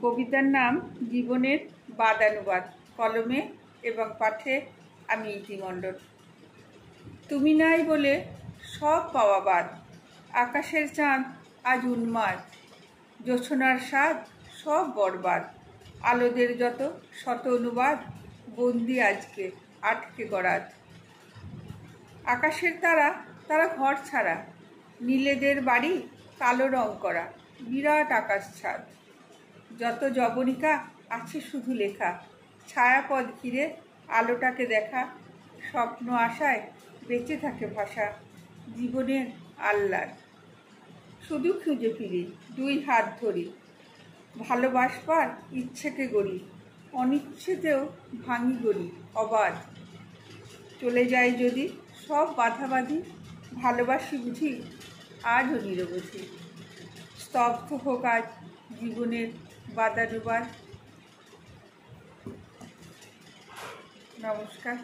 কবিতার নাম জীবনের বাদানুবাদ। কলমে এবং পাঠে আমি ইতি মণ্ডল। তুমি নাই বলে সব পাওয়া বাদ, আকাশের চাঁদ আজ উন্মাদ, জোছনার স্বাদ সব বরবাদ, আলোদের যত শত অনুবাদ, বন্দি আজকে আটকে গড়াত। আকাশের তারা তারা ঘর ছাড়া, নীলেদের বাড়ি কালো রং করা, বিরাট আকাশ ছাদ, যত জবনিকা আছে শুধু লেখা, ছায়াপথ ঘিরে আলোটাকে দেখা, স্বপ্ন আশায় বেঁচে থাকে ভাষা, জীবনের আহ্লাদ। শুধু খুঁজে ফিরি দুই হাত ধরি, ভালোবাসবার ইচ্ছেকে গড়ি, অনিচ্ছেতেও ভাঙি গড়ি অবাধ। চলে যায় যদি সব বাধাবাধি, ভালোবাসি বুঝি আজও নিরবধি। স্তব্ধ হোক আজ জীবনের বাদানুবাদ। নমস্কার।